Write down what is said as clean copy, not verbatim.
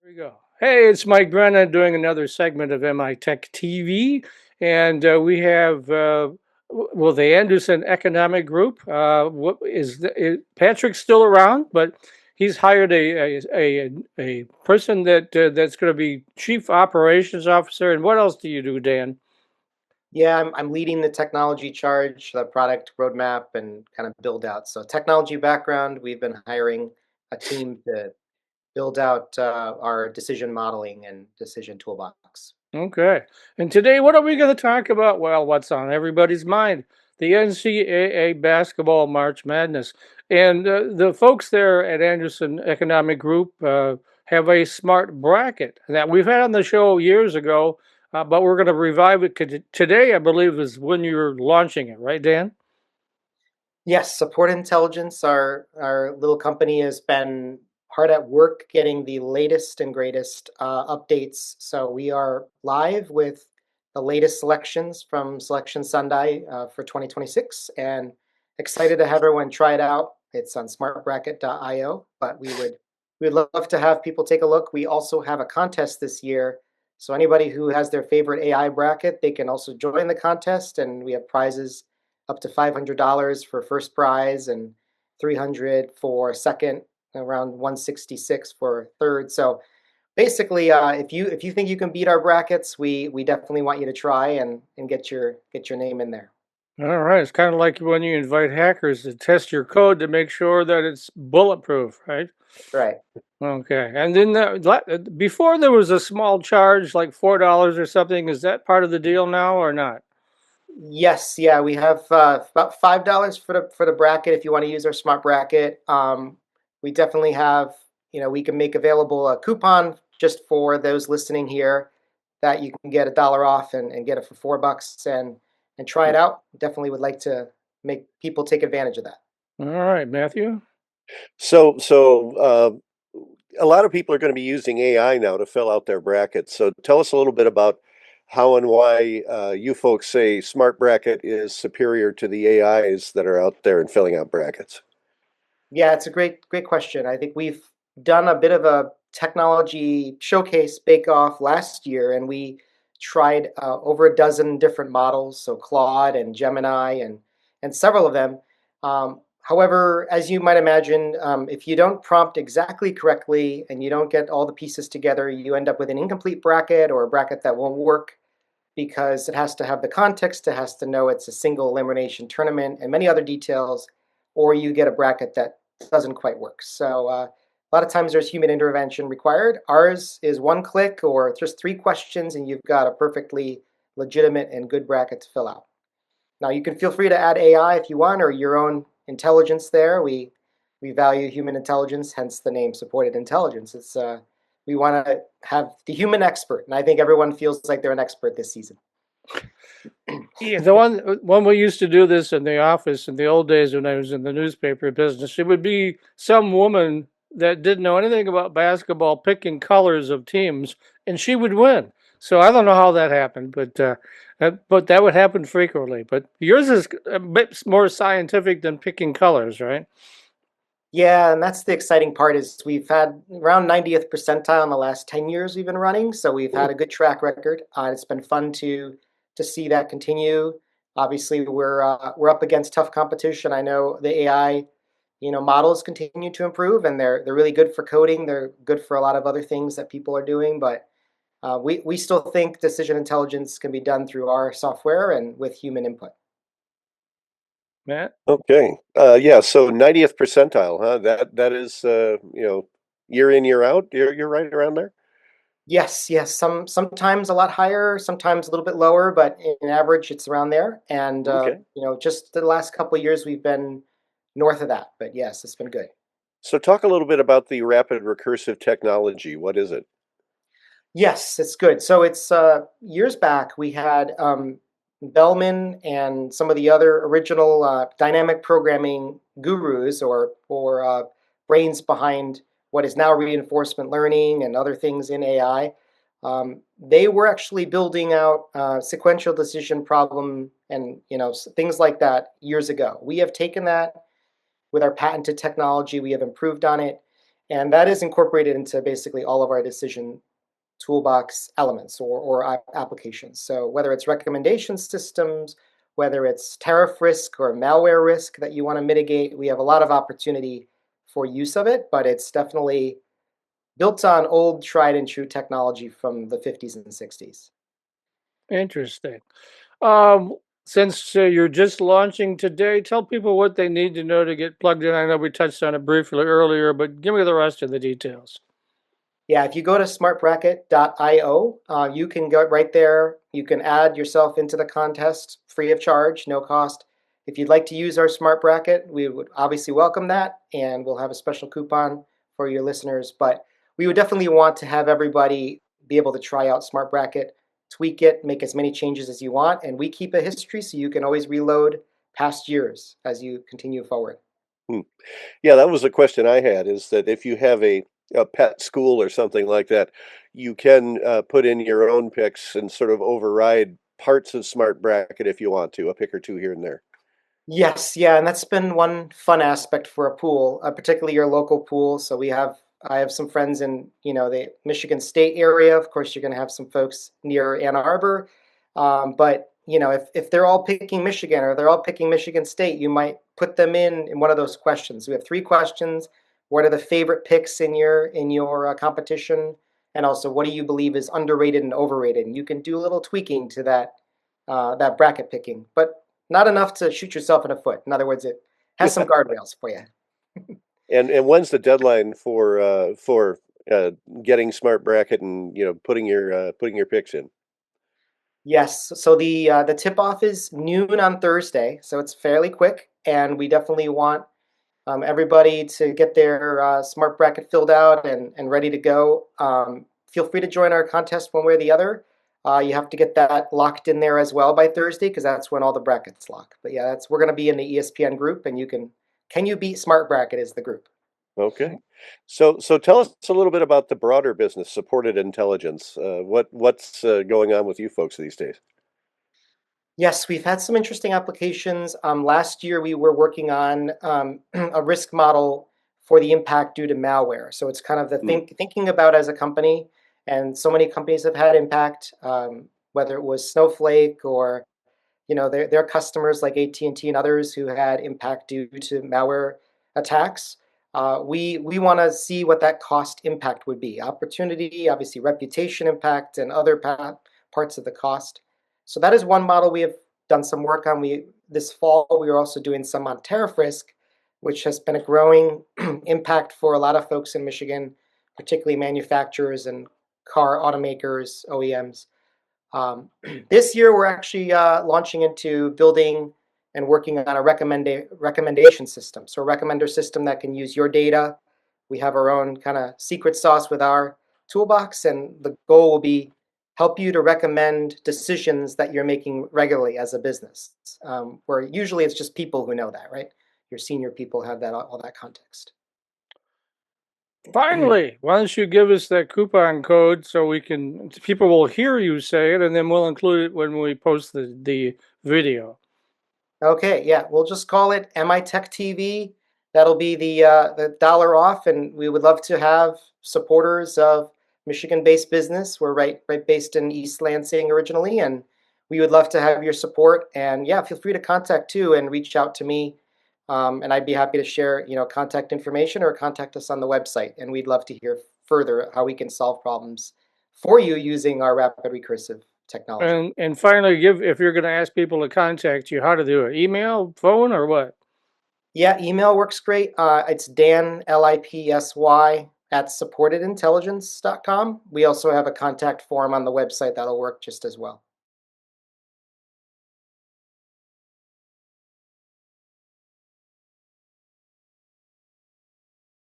Here we go. Hey, it's Mike Brennan doing another segment of MITech TV, and we have the Anderson Economic Group. Patrick's still around, but he's hired a person that's going to be chief operations officer. And what else do you do, Dan? Yeah, I'm leading the technology charge, the product roadmap, and kind of build out. So, technology background, we've been hiring a team to build out our decision modeling and decision toolbox. Okay. And today, what are we going to talk about? Well, what's on everybody's mind? The NCAA basketball March Madness. And the folks there at Anderson Economic Group have a smart bracket that we've had on the show years ago, but we're going to revive it today, I believe, is when you're launching it, right, Dan? Yes, Support Intelligence, our little company, has been hard at work getting the latest and greatest updates. So, we are live with the latest selections from Selection Sunday for 2026 and excited to have everyone try it out. It's on smartbracket.io, but we'd love to have people take a look. We also have a contest this year. So anybody who has their favorite AI bracket, they can also join the contest, and we have prizes up to $500 for first prize and 300 for second, around 166 for third. So basically, if you think you can beat our brackets, we definitely want you to try and get your name in there. All right. It's kind of like when you invite hackers to test your code to make sure that it's bulletproof, right? Right. Okay. And then before there was a small charge, like $4 or something. Is that part of the deal now or not? Yes, yeah, we have about $5 for the bracket if you want to use our smart bracket. We definitely have, we can make available a coupon just for those listening here that you can get $1 off and get it for $4 and try it out. Definitely would like to make people take advantage of that. All right, Matthew. So, a lot of people are going to be using AI now to fill out their brackets. So, tell us a little bit about how and why you folks say Smart Bracket is superior to the AIs that are out there and filling out brackets. Yeah, it's a great question. I think we've done a bit of a technology showcase bake off last year, and we tried over a dozen different models, so Claude and Gemini and several of them. However, as you might imagine, if you don't prompt exactly correctly and you don't get all the pieces together, you end up with an incomplete bracket or a bracket that won't work because it has to have the context, it has to know it's a single elimination tournament, and many other details, or you get a bracket that doesn't quite work. So a lot of times there's human intervention required. Ours is one click or just three questions, and you've got a perfectly legitimate and good bracket to fill out. Now you can feel free to add AI if you want, or your own intelligence there. We value human intelligence, hence the name Supported Intelligence. It's we want to have the human expert, and I think everyone feels like they're an expert this season. Yeah, the one when we used to do this in the office in the old days when I was in the newspaper business, it would be some woman that didn't know anything about basketball picking colors of teams, and she would win. So I don't know how that happened, but that would happen frequently. But yours is a bit more scientific than picking colors, right? Yeah, and that's the exciting part is we've had around 90th percentile in the last 10 years we've been running, so we've had a good track record. It's been fun to see that continue. Obviously, we're up against tough competition. I know the AI, models continue to improve, and they're really good for coding. They're good for a lot of other things that people are doing, but we still think decision intelligence can be done through our software and with human input. Matt? Okay. Yeah. So 90th percentile, huh? That is, year in, year out. You're right around there. Yes, yes. Sometimes a lot higher, sometimes a little bit lower, but in average, it's around there. And Okay. just the last couple of years, we've been north of that. But yes, it's been good. So talk a little bit about the rapid recursive technology. What is it? Yes, it's good. So it's years back we had Bellman and some of the other original dynamic programming gurus or brains behind what is now reinforcement learning and other things in AI. They were actually building out sequential decision problem and things like that years ago. We have taken that with our patented technology. We have improved on it, And that is incorporated into basically all of our decision toolbox elements or applications. So whether it's recommendation systems, whether it's tariff risk or malware risk that you want to mitigate, we have a lot of opportunity for use of it, but it's definitely built on old tried and true technology from the 50s and 60s. Interesting. Since you're just launching today, tell people what they need to know to get plugged in. I know we touched on it briefly earlier, but give me the rest of the details. Yeah, if you go to smartbracket.io, you can go right there. You can add yourself into the contest free of charge, no cost. If you'd like to use our Smart Bracket, we would obviously welcome that, and we'll have a special coupon for your listeners. But we would definitely want to have everybody be able to try out Smart Bracket, tweak it, make as many changes as you want, and we keep a history so you can always reload past years as you continue forward. Hmm. Yeah, that was a question I had, is that if you have a pet school or something like that, you can put in your own picks and sort of override parts of Smart Bracket if you want to, a pick or two here and there. Yes, yeah, and that's been one fun aspect for a pool, particularly your local pool. So I have some friends in, the Michigan State area. Of course, you're going to have some folks near Ann Arbor. But, if they're all picking Michigan or they're all picking Michigan State, you might put them in one of those questions. We have three questions. What are the favorite picks in your competition? And also, what do you believe is underrated and overrated? And you can do a little tweaking to that bracket picking. But not enough to shoot yourself in the foot. In other words, it has some guardrails for you. And when's the deadline for getting Smart Bracket and putting your picks in? Yes. So the tip off is noon on Thursday, so it's fairly quick, and we definitely want everybody to get their smart bracket filled out and ready to go. Feel free to join our contest one way or the other. You have to get that locked in there as well by Thursday because that's when all the brackets lock. But yeah, we're going to be in the ESPN group, and can you beat Smart Bracket is the group. Okay. So tell us a little bit about the broader business, supported intelligence. What's going on with you folks these days? Yes, we've had some interesting applications. Last year, we were working on a risk model for the impact due to malware. So it's kind of the Hmm. thinking about as a company, and so many companies have had impact, whether it was Snowflake or their customers like AT&T and T and others who had impact due to malware attacks. We want to see what that cost impact would be. Opportunity, obviously reputation impact, and other parts of the cost. So that is one model we have done some work on. This fall we are also doing some on tariff risk, which has been a growing impact for a lot of folks in Michigan, particularly manufacturers and car automakers, OEMs. This year, we're actually launching into building and working on a recommendation system. So a recommender system that can use your data. We have our own kind of secret sauce with our toolbox, and the goal will be help you to recommend decisions that you're making regularly as a business. Where usually it's just people who know that, right? Your senior people have that all that context. Finally, why don't you give us that coupon code so people will hear you say it, and then we'll include it when we post the video. Okay, yeah, we'll just call it MITech TV. That'll be the dollar off, and we would love to have supporters of Michigan-based business. We're right based in East Lansing originally, and we would love to have your support. And yeah, feel free to contact too and reach out to me, and I'd be happy to share contact information or contact us on the website. And we'd love to hear further how we can solve problems for you using our rapid recursive technology. And finally, if you're going to ask people to contact you, how to do it: email, phone, or what? Yeah, email works great. It's Dan, Lipsy, @supportedintelligence.com. We also have a contact form on the website that'll work just as well.